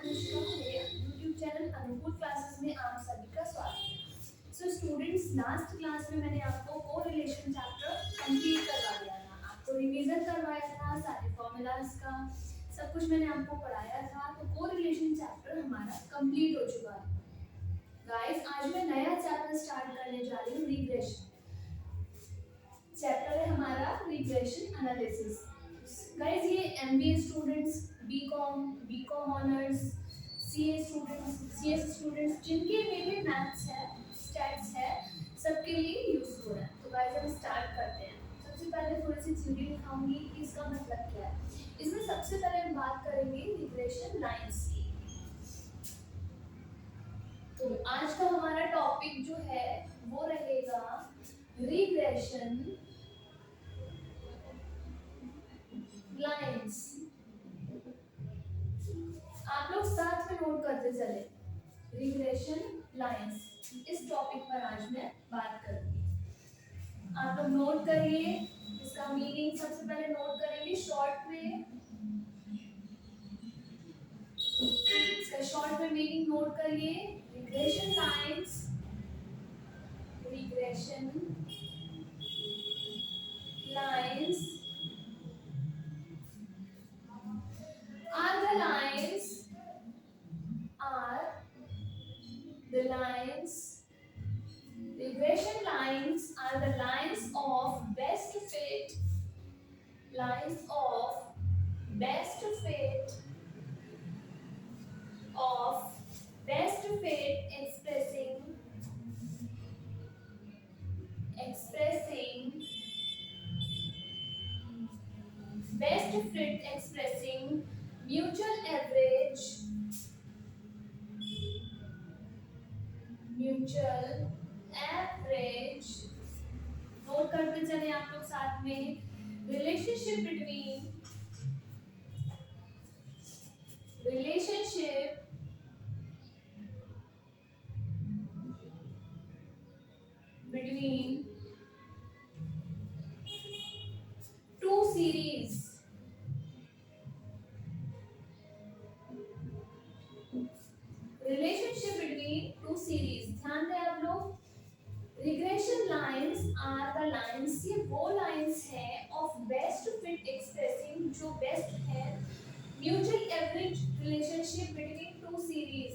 अनुष्का, मेरे YouTube channel अनुकूल classes में आप सभी का स्वागत है। सो स्टूडेंट्स, लास्ट क्लास में मैंने आपको कोरिलेशन चैप्टर कंप्लीट करवा दिया था, आपको रिवीजन करवाया था, सारे फॉर्मूलाज का सब कुछ मैंने आपको पढ़ाया था। तो कोरिलेशन चैप्टर हमारा कंप्लीट हो चुका है। गाइस, आज मैं नया चैप्टर स्टार्ट करने जा रही हूँ, रिग्रेशन। चैप्टर है हमारा रिग्रेशन एनालिसिस। गाइस, ये MBA students, BCom honours, CS students जिनके में मैथ्स है, स्टैट्स है, सबके लिए यूजफुल है। तो गाइस, हम स्टार्ट करते हैं। सबसे पहले थोड़ी सी थ्योरी दिखाऊंगी कि इसका मतलब क्या है। इसमें सबसे पहले हम बात करेंगे रिग्रेशन लाइंस की। तो आज का हमारा टॉपिक जो है वो रहेगा रिग्रेशन लाइंस। आप लोग साथ में नोट करते चले, रिग्रेशन लाइंस। इस टॉपिक पर आज मैं बात करूंगी। आप लोग नोट करिए, इसका मीनिंग सबसे पहले नोट करेंगे शॉर्ट में। इसका शॉर्ट में मीनिंग नोट करिए। Regression lines, regression lines are the lines are the lines regression lines are the lines of best fit, lines of best fit of best fit expressing best fit expressing mutual average, mutual average। Note करते चले आप लोग साथ में। relationship between relationship between two series, relationship between two series। ध्यान दें आप लोग, regression lines are the lines, ये वो लाइंस है ऑफ बेस्ट फिट एक्सप्रेसिंग, जो बेस्ट है mutual average relationship between two series.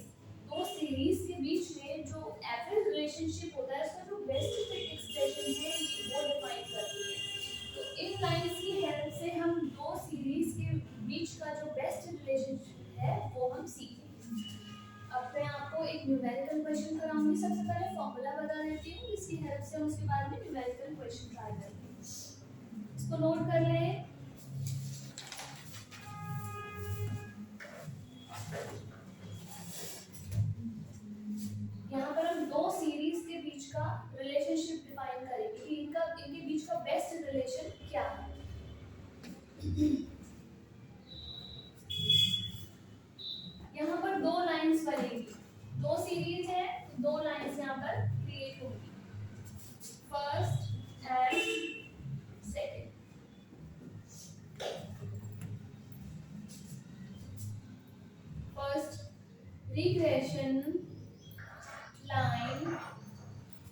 दो सीरीज के बीच में जो एवरेज रिलेशनशिप होता है, उसका जो बेस्ट फिट एक्सप्रेशन है वो डिफाइन करती है। तो इन लाइंस की हेल्प से हम दो सीरीज के बीच का जो बेस्ट रिलेशनशिप है वो हम सीखेंगे। अब मैं आपको एक न्यूमेरिकल क्वेश्चन कराऊंगी। सबसे पहले फॉर्मूला बता देती हूँ, इसकी हेल्प से हम उसके बाद में न्यूमेरिकल क्वेश्चन ट्राई करेंगे। इसको नोट कर लें। यहाँ पर हम दो सीरीज के बीच का रिलेशनशिप डिफाइन करेंगे कि इनके बीच का बेस्ट रिलेशन क्या है। यहाँ पर दो लाइंस बनेगी, दो सीरीज है, दो लाइंस यहाँ पर क्रिएट होगी, first and second. First,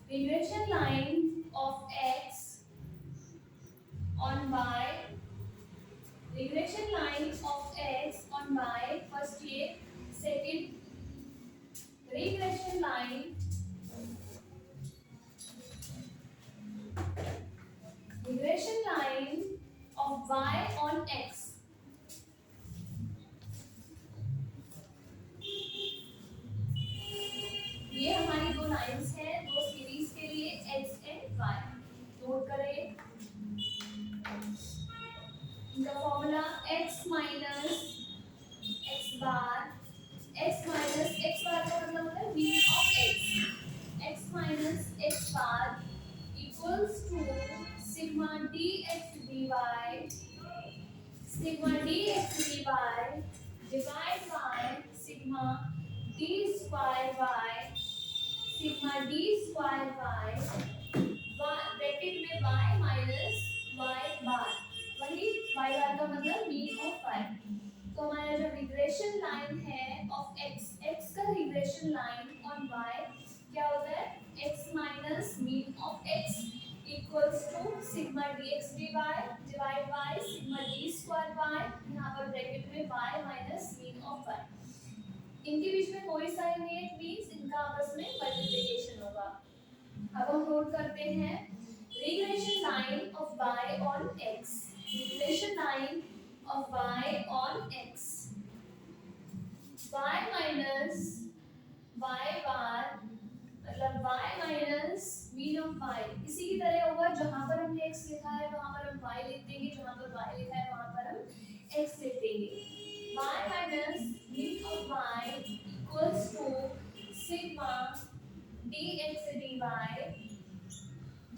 regression line of x on y, regression line of x on y, first ये। second, regression line of y on x। ये हमारी दो लाइंस हैं, दो सीरीज के लिए x एंड y। नोट करें इनका formula, x minus x bar, x minus x bar का मतलब होता है mean of x, x minus x bar equals to sigma dx dy, sigma dx dy divide by sigma d square by sigma d square by bracket में y minus y bar, वही y बार का मतलब mean of y। तो हमारा जो regression line है of x, x का regression line on y क्या होता है, x minus mean of x equals to sigma d x d y divide by sigma d square y, यहाँ पर ब्रैकेट में y minus mean of y, इनके बीच में कोई साइन नहीं है, मींस इनका आपस में मल्टीप्लिकेशन होगा। अब हम नोट करते हैं regression line of y on x, regression line of y on x, y minus y बार मतलब y minus mean of y, इसी की तरह होगा, जहां पर हमने x लिखा है वहां पर हम y लिख देंगे, जहां पर y लिखा है वहां पर हम x लिख देंगे। y minus mean of y equals to sigma dx dy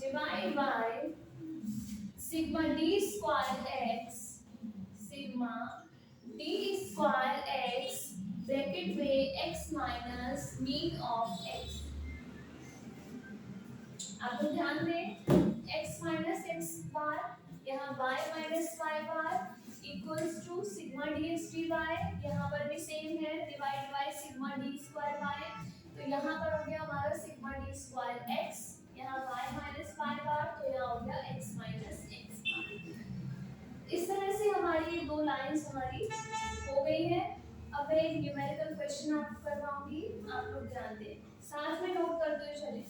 divide by sigma d square x, sigma d square x bracket में x minus mean of x। आप लोग ध्यान दें x माइनस x बार यहाँ y minus y bar equals to sigma dx dy, यहाँ पर भी same है, divide by sigma d square y, तो यहाँ पर हो गया हमारा सिग्मा d स्क्वायर x, यहाँ y माइनस y बार तो यहाँ हो गया x माइनस x बार। इस तरह से हमारी ये दो लाइंस हमारी हो गई है। अब मैं एक न्यूमेरिकल क्वेश्चन आपको करवाऊंगी, आप लोग ध्यान दें, साथ में नोट कर दो चले।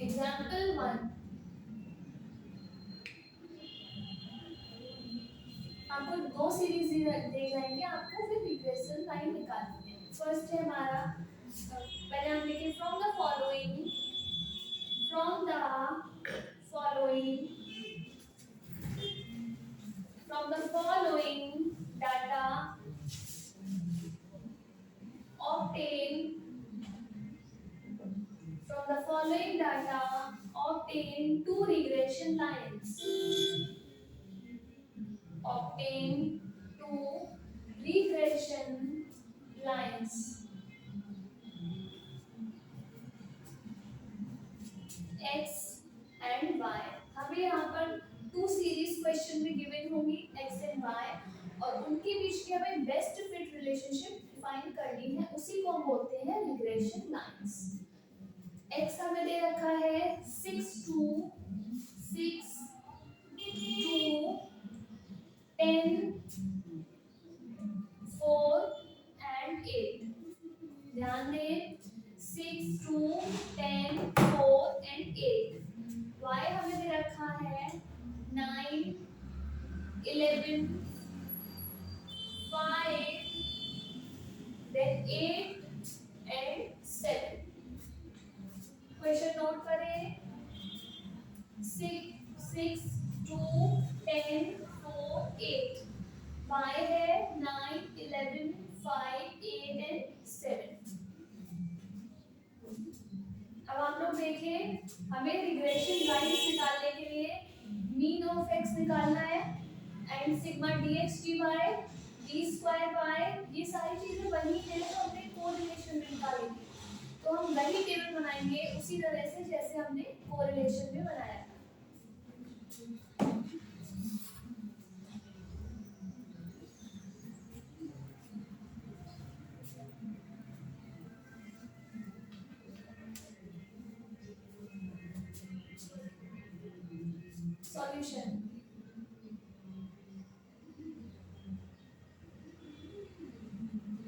एग्जाम्पल 1, आपको दो सीरीज दे जाएंगे, आपको फिर रिग्रेशन लाइन निकालनी है। फर्स्ट है हमारा, पहले हम लिखें from the following data obtain two regression lines, obtain two regression lines x and y। हमें यहाँ पर टू सीरीज क्वेश्चन में गिवन होंगी x एंड y, और उनके बीच की हमें बेस्ट फिट रिलेशनशिप डिफाइन करनी है, उसी को हम बोलते हैं रिग्रेशन लाइंस। x हमें दे रखा है 6 2 6 2 10 4 and 8, ध्यान दें 6 2 10 4 and 8। y हमें दे रखा है 9 11 5 then 8 and 7। क्वेश्चन नोट करें 6 2 10 4 8, y है 9 11 5 8 and 7। अब आप लोग देखें, हमें रिग्रेशन लाइंस निकालने के लिए मीन ऑफ x निकालना है and sigma dx dy d square y, ये सारी चीजें वही हैं तो हमने कोरिलेशन में निकालेंगे, तो हम वही टेबल बनाएंगे उसी तरह से जैसे हमने कोरिलेशन में बनाया था। सॉल्यूशन,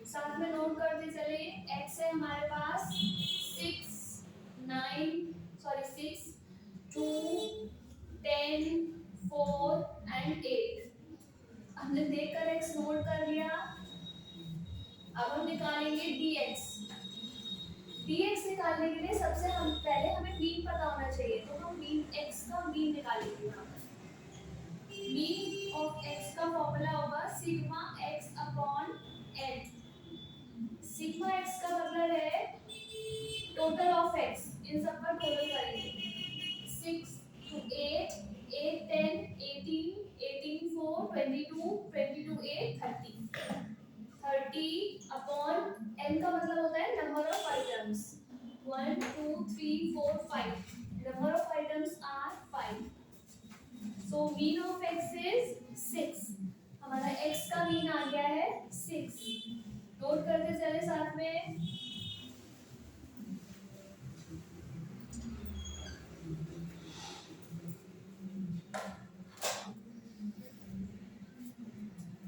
साथ में नोट करते चले, x है हमारे पास 6 2 10 4 and 8, हमने देखकर x नोट कर लिया। अब हम निकालेंगे dx। dx निकालने के लिए सबसे हम पहले हमें मीन पता होना चाहिए, तो हम मीन x का मीन निकालेंगे यहाँ पर। Sigma x upon n. Sigma x का मतलब है टोटल ऑफ एक्स, इन सब का टोटल करेंगे। 6 to 8, 8 10 18, 18 4 22, 22 8 30, 30 अपॉन n का मतलब होता है number of items. 1 2 3 4 5, number of items are 5, so mean of x is 6। हमारा x का मीन आ गया है 6। नोट करते चले साथ में।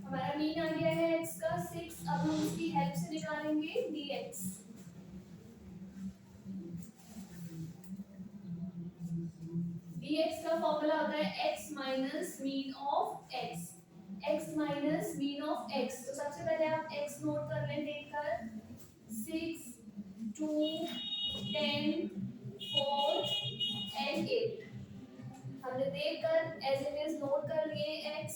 हमारा मीन आ गया है x का 6। अब हम उसकी हेल्प से निकालेंगे dx। dx का फॉर्मूला होता है x minus mean of x, x minus mean of x। तो सबसे पहले आप x नोट कर लें देखकर। 6 2 10 4 and 8 हमने देखकर एज इट इज नोट कर लिए x।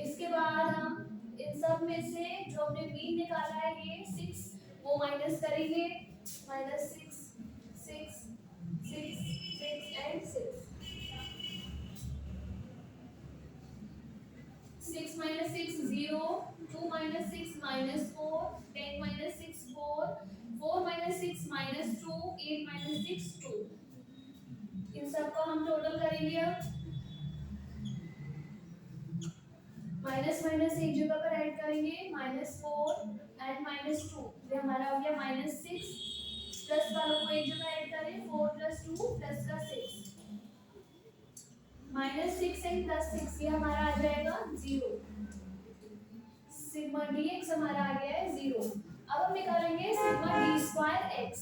इसके बाद हम इन सब में से जो हमने मीन निकाला है ये 6 वो माइनस करेंगे। -6 6 6 6 and 6, 6 minus 6 0, 2 minus 6 -4, 10 minus 6 4, 4 minus 6 -2, 8 minus 6 2। इन सब को हम टोटल करेंगे। अब माइनस माइनस एक जगह पर ऐड करेंगे, -4 एंड -2, ये हमारा हो गया -6। प्लस वालों को एक जगह ऐड करें, 4 + 2 प्लस का 6, -6 एंड +6, ये हमारा आ जाएगा 0। सिग्मा dx हमारा आ गया है 0। अब हम निकालेंगे सिग्मा d2x।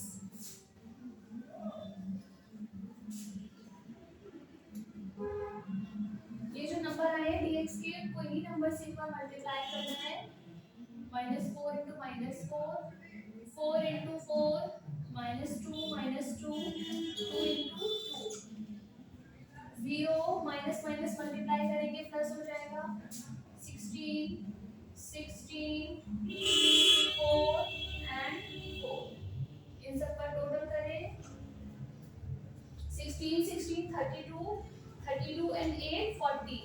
ये जो नंबर आए हैं dx के, कोई भी नंबर से एक बार मल्टीप्लाई करना है। -4 × -4, 4 × 4, -2 -2, 2 × 2, 0 माइनस माइनस मल्टीप्लाई करेंगे प्लस हो जाएगा। 16 16 4 एंड 4, इन सब का टोटल करें। 16 16 32, 32 and 8 40।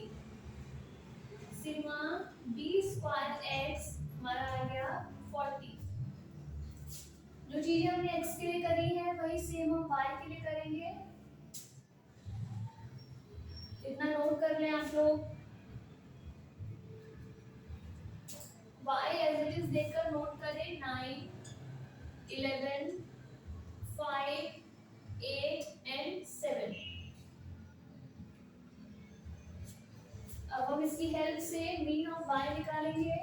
सिग्मा d2x हमारा आ गया 40। जो चीजें हमने x के लिए करी है वही सेम हम y के लिए करेंगे। इतना नोट कर लें आप लोग। y एज इट इज देखकर नोट करें। 9 11 5 8 and 7। अब हम इसकी हेल्प से मीन ऑफ y निकालेंगे।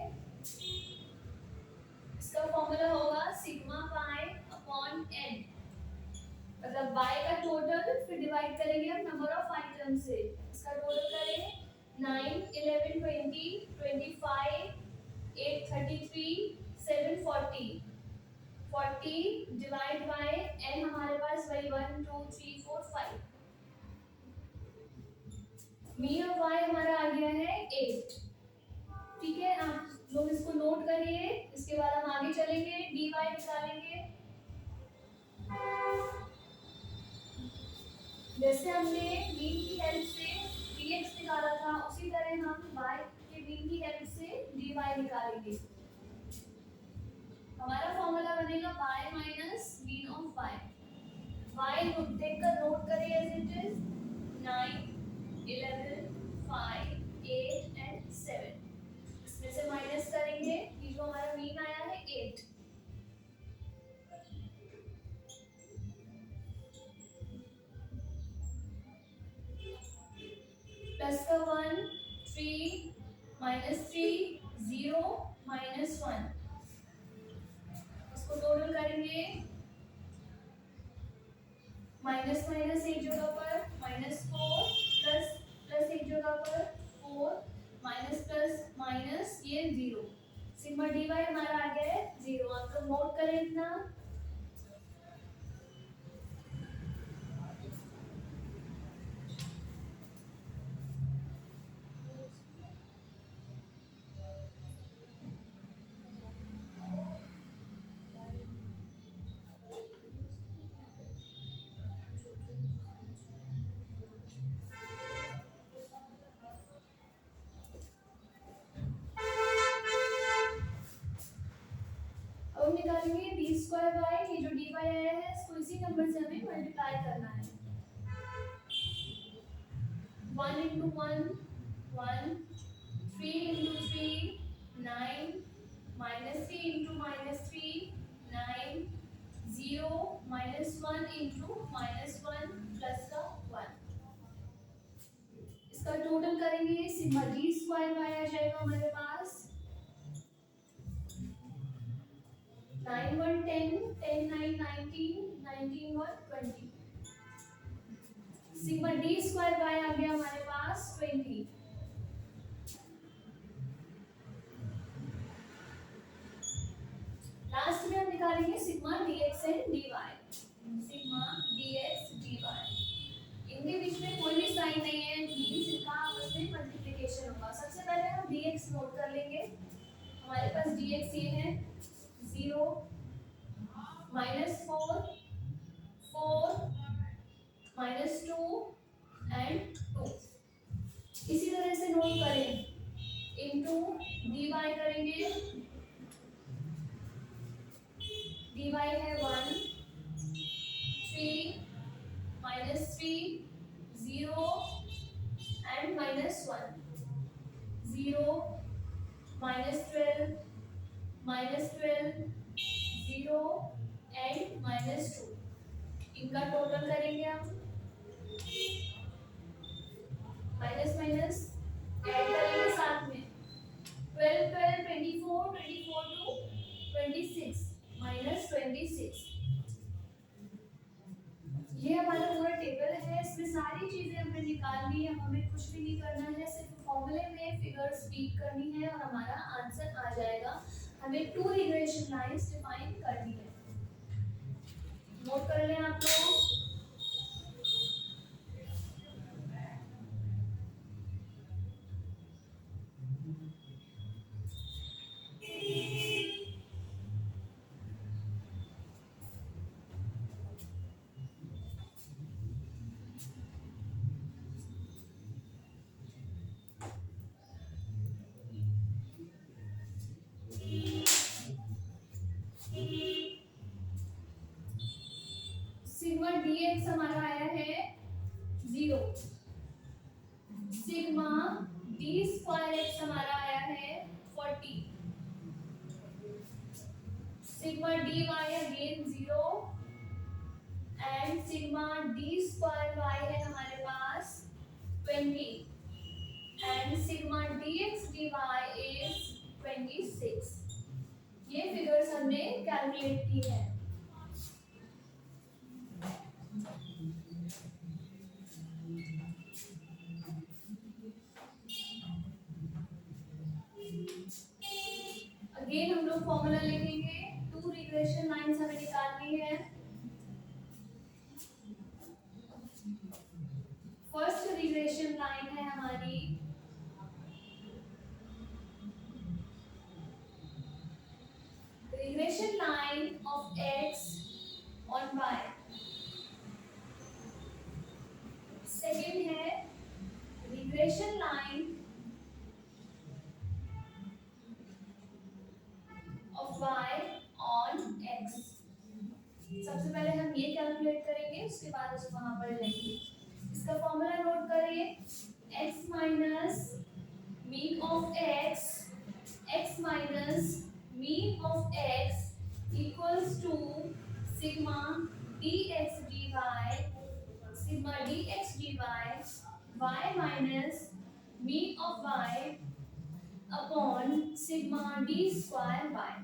इसका फॉर्मूला होगा सिग्मा y अपॉन n, मतलब y का टोटल फिर डिवाइड करेंगे हम नंबर ऑफ आइटम से। इसका टोटल करें 9 11 20 25 8 33 7 40, 40 डिवाइड बाय n हमारे पास वही 1 2 3 4 5। मीन ऑफ y हमारा आ गया है 8। ठीक है, आप लोग इसको नोट करिए। इसके बाद हम आगे चलेंगे, dy निकालेंगे। जैसे हमने मीन की हेल्प से dx निकाला था, उसी तरह हम y के मीन की हेल्प से dy निकालेंगे। हमारा फॉर्मूला बनेगा y minus mean of y। y देखकर नोट करिए एज इट इज 9 11 5 8 and 7। इसमें से माइनस करेंगे, ये जो हमारा मीन आया है 8। प्लस का 1 3 -3 0 -1, इसको टोटल करेंगे। माइनस माइनस एक जगह पर -4, प्लस प्लस एक जगह पर 4, माइनस प्लस माइनस ये 0। सिग्मा dy हमारा आ गया है 0। आप लोग नोट करें इतना। 1 into 1, 1, 3 into 3, 9, minus 3 into minus 3, 9, 0, minus 1 into minus 1 plus का 1. इसका टोटल करेंगे, सिग्मा डी स्क्वायर वाई आ जाएगा हमारे पास 9 1 10, 10 9 19, 19 1 20. सिग्मा डी स्क्वायर वाई आ गया हमारे पास 20. लास्ट में हम निकालेंगे sigma dx and dy. Sigma dx dy, इनके बीच में कोई भी साइन नहीं है, मींस इनका आपस में मल्टीप्लिकेशन होगा. सबसे पहले हम dx नोट कर लेंगे. हमारे पास dx ये है 0 -4 4 -2 एंड 2. इसी तरह से नोट करें, इनटू dy करेंगे. dy है 1 3 -3 0 एंड -1 0 -12 -12 0 एंड -2. इनका टोटल करेंगे हम, माइनस माइनस ऐड करेंगे साथ में. 12 12 24 24 टू 26 -26. ये हमारा पूरा टेबल है. इसमें सारी चीजें हमें निकालनी है, हमें कुछ भी नहीं करना है, सिर्फ फॉर्मूले में फिगर्स फीड करनी है और हमारा आंसर आ जाएगा. हमें 2 रिग्रेशन लाइंस डिफाइन करनी है. नोट कर लें आप लोग. सिग्मा dx हमारा आया है 0. सिग्मा d स्क्वायर x हमारा आया है 40. Sigma dy again 0 and sigma d square y है हमारे पास 20 and sigma dx dy is 26. ये फिगर्स हमने कैलकुलेट की है. अगेन हम लोग फॉर्मूला लिखेंगे. 2 रिग्रेशन लाइंस हमें निकालनी है. फर्स्ट रिग्रेशन लाइन है हमारी regression line of x on y. Second है regression line of y on x. सबसे पहले हम ये कैलकुलेट करेंगे, उसके बाद उसको वहां पर लेंगे. इसका फॉर्मूला नोट करिए. x minus mean of x minus mean of x equals to sigma dx dy. Sigma dx dy y minus mean of y upon sigma d square y.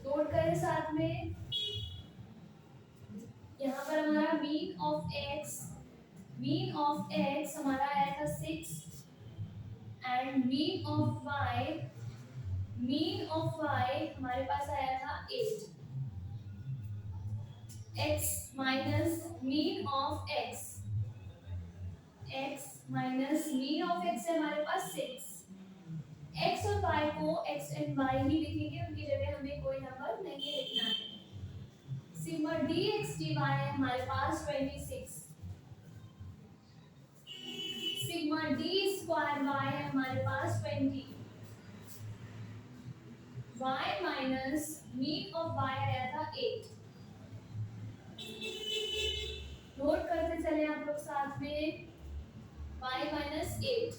Note करें साथ में. यहाँ पर हमारा मीन ऑफ x हमारा आया था 6 and mean of y हमारे पास आया था 8. x minus mean of x है हमारे पास 6. x और y को x एंड y ही लिखेंगे, उनकी जगह हमें कोई नंबर नहीं लिखना है. सिग्मा dx dy है हमारे पास 26. सिग्मा d स्क्वायर y है हमारे पास 20. y minus mean of y आया था 8. नोट करते चले लोग साथ में y minus eight.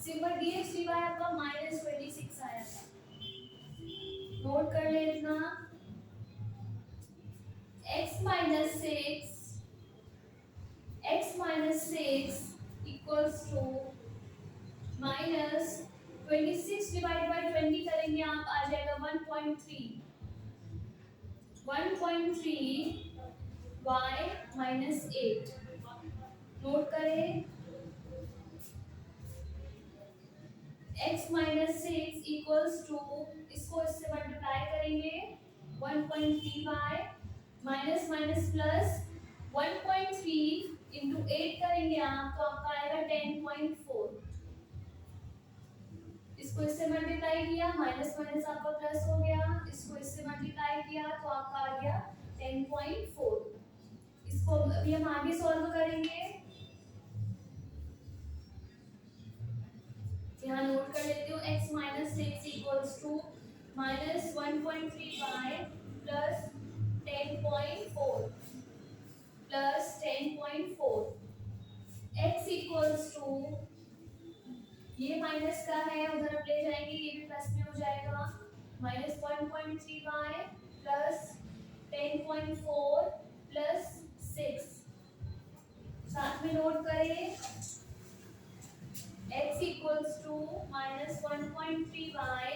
Sigma d x d y आपका माइनस 26 आया था, नोट कर लेना। x minus six equals to minus 26 divide by 20 करेंगे आप, आ जाएगा 1.3 y माइनस एट। नोट करें x minus six equals to, इसको इससे मल्टीप्लाई करेंगे 1.3y minus minus plus 1.3 into 8 करेंगे आप, तो आपका आएगा 10.4। इसको इससे मल्टीप्लाई किया, माइनस माइनस आपका प्लस हो गया, इसको इससे मल्टीप्लाई किया तो आपका आ गया 10.4। इसको अभी हम आगे सॉल्व करेंगे। यहाँ नोट कर लेती हूँ x minus six equals to minus 1.3y plus 10.4 plus 10.4। x equals to, ये माइनस का है उधर आप ले जाएंगे, ये भी प्लस में हो जाएगा, माइनस 1.3y प्लस 10.4 प्लस 6। साथ में नोट करें x equals to minus 1.3y,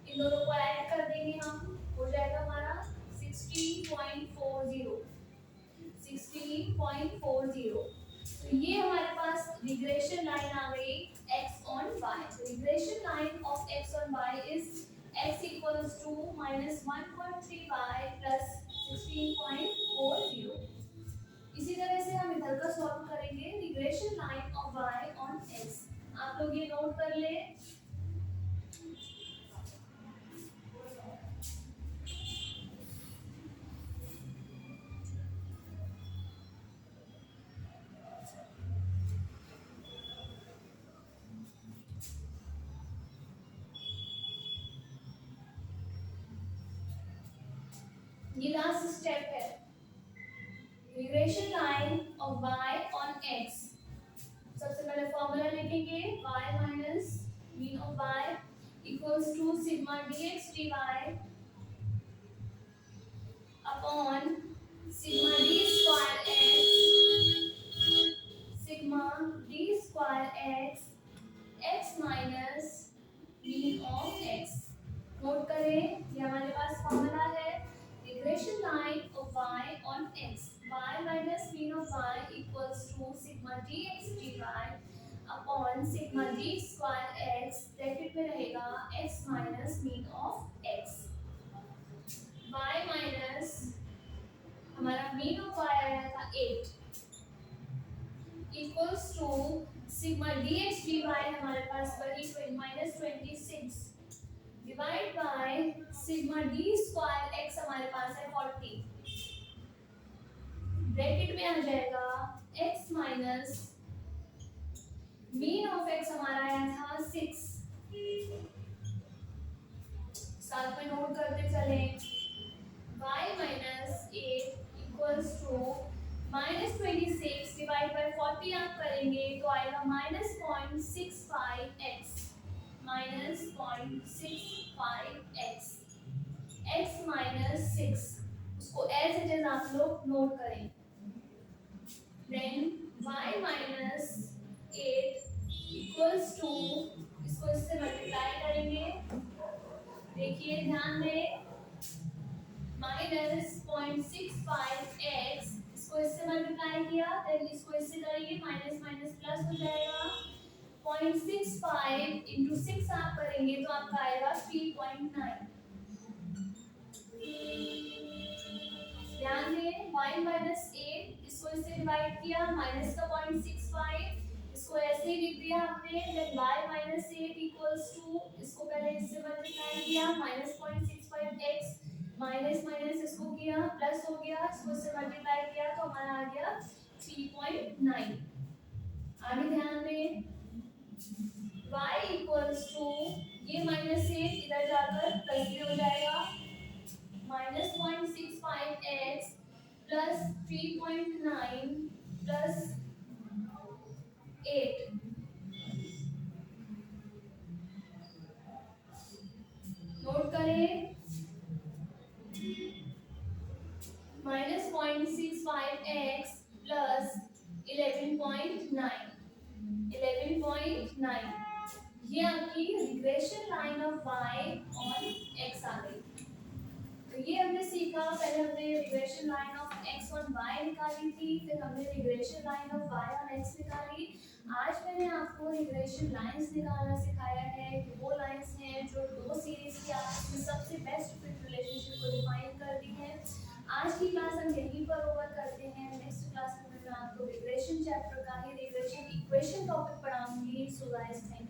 इन दोनों को ऐड कर देंगे हम, हो जाएगा हमारा 16.40। तो ये हमारे पास रिग्रेशन लाइन आ गई x on y। Regression line of x on y is x equals to minus 1.3y plus 16.40। इसी तरह से हम इधर का सॉल्व करेंगे, regression line of y on x। आप लोग ये नोट कर ले। ये लास्ट स्टेप है, regression line of y on x। सबसे पहले फॉर्मूला लिखेंगे y minus mean of y equals to sigma dx dy upon sigma d square x x minus mean of x। Note करें ये हमारे पास फॉर्मूला है, regression line of y on x, y minus mean of y equals to sigma dx dy upon sigma d square x, bracket में रहेगा x minus mean of x। y minus हमारा mean of y आया था 8 equals to sigma dx dy हमारे पास वही minus 26 divide by sigma d square x हमारे पास है 40, ब्रैकेट में आ जाएगा x minus mean of x हमारा आया था 6। साथ में नोट करते चले, y minus 8 equals to minus 26 divide by 40 आप करेंगे तो आएगा minus 0.65x, minus 0.65x, x minus 6, उसको एज इट इज आप लोग नोट करें। Then y minus 8 equals to, इसको इससे मल्टीप्लाई करेंगे, देखिए ध्यान दें, माइनस 0.65x, इसको इससे मल्टीप्लाई किया, देन इसको इससे करेंगे, माइनस माइनस प्लस हो जाएगा, 0.65 इंटू 6 आप करेंगे तो आपका आएगा 3.9। ध्यान दें y माइनस 8, इसको इससे डिवाइड किया, माइनस का 0.65, इसको ऐसे ही लिख दिया हमने, then y minus 8 equals to, इसको पहले इससे मल्टीप्लाई किया, माइनस 0.65x, माइनस माइनस इसको किया प्लस हो गया, इसको इससे मल्टीप्लाई किया तो हमारा आ गया 3.9। आगे ध्यान दें y इक्वल्स टू, ये माइनस 8 इधर जाकर प्लस में हो जाएगा, minus 0.65x plus 3.9 plus 8। Note करें, -0.65x प्लस 11.9, 11.9, ये आपकी regression line of y on x आ गई। तो ये हमने सीखा, पहले हमने regression line of x on y निकाली थी, फिर हमने regression line of y on x निकाली। आज मैंने आपको रिग्रेशन लाइंस निकालना सिखाया है कि वो लाइंस हैं जो दो सीरीज की आपस में सबसे बेस्ट फिट रिलेशनशिप को डिफाइन करती हैं। आज की क्लास हम यहीं पर ओवर करते हैं। नेक्स्ट क्लास में मैं आपको रिग्रेशन चैप्टर का ही रिग्रेशन इक्वेशन टॉपिक पढ़ाऊंगी। So guys, thank